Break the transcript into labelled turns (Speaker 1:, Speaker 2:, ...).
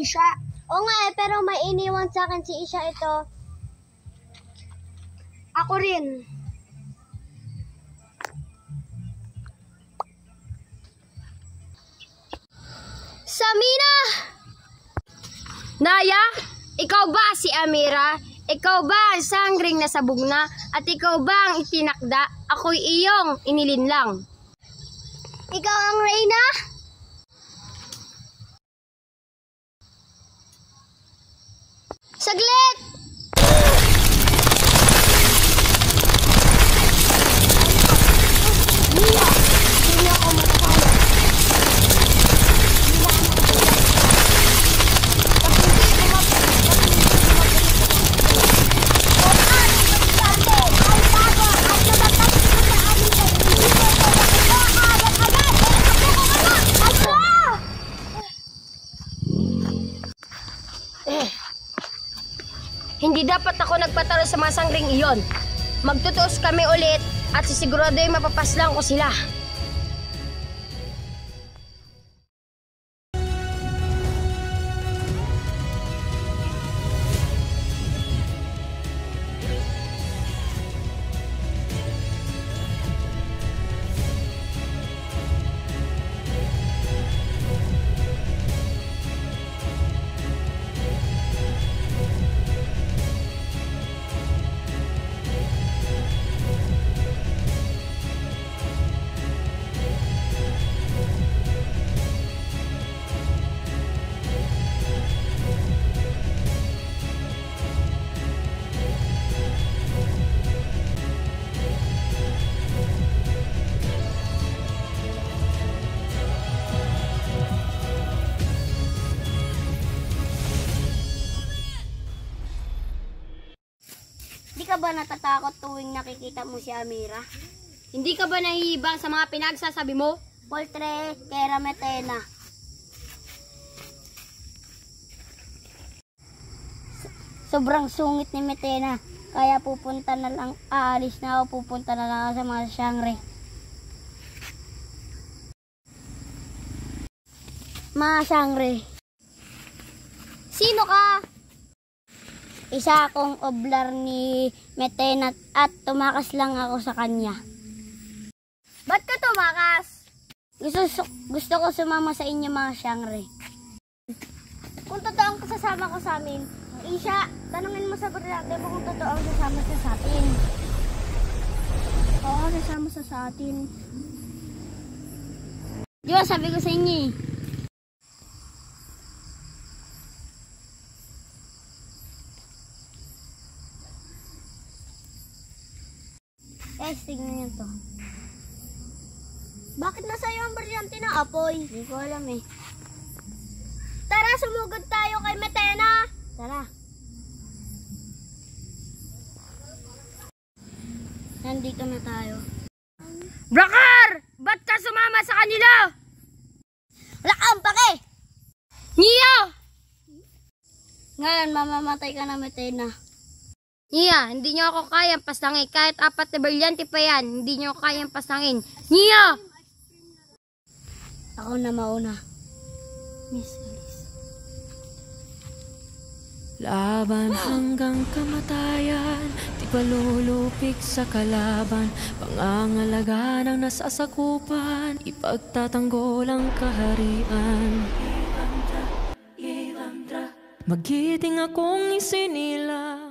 Speaker 1: Isha.
Speaker 2: Oo nga pero may iniwan sa akin si Isha ito.
Speaker 1: Ako rin.
Speaker 2: Samina! Naya, ikaw ba si Amira? Ikaw ba ang sanggring na sabog na? At ikaw ba ang itinakda? Ako'y iyong inilinlang. Ikaw ang Reyna? Saglit! Mia, hindi ako matatalo. Hindi dapat ako nagpatalo sa mga sanggring iyon. Magtutuos kami ulit at sisigurado ay mapapaslang ko sila. Hindi ka ba natatakot tuwing nakikita mo si Amira? Hindi ka ba nahihibang sa mga pinagsasabi mo? Poltre, kera metena. Sobrang sungit ni Metena. Kaya pupunta na lang, aalis na ako, pupunta na lang ako sa mga Shangri. Mga Shangri. Sino ka? Isa akong oblar ni Metena at tumakas lang ako sa kanya. Ba't ka tumakas? Gusto ko sumama sa inyo mga Shangri. Kung totoo ang kasasama ko sa amin, Isha, tanungin mo sa brother mo kung totoo ang sasama siya sa atin. Oo, sasama siya sa atin. Di ba sabi ko sa inyo eh. Tingnan niyo to. Bakit nasa iyo ang brilyante na apoy? Hindi ko alam eh. Tara, sumugod tayo kay Metena. Tara. Nandito na tayo. Brakar! Ba't ka sumama sa kanila? Wala kang pake! Nia! Ngayon, mamamatay ka na, Metena. Nia, hindi nyo ako kayang pasangin. Kahit 4 na brilyante pa yan, hindi nyo kayang pasangin. Nia! Ako na mauna. Miss Alice.
Speaker 3: Laban hanggang kamatayan, di palulupik sa kalaban. Pangangalaga ng nasasakupan, ipagtatanggol ang kaharian. Magiting akong isinila.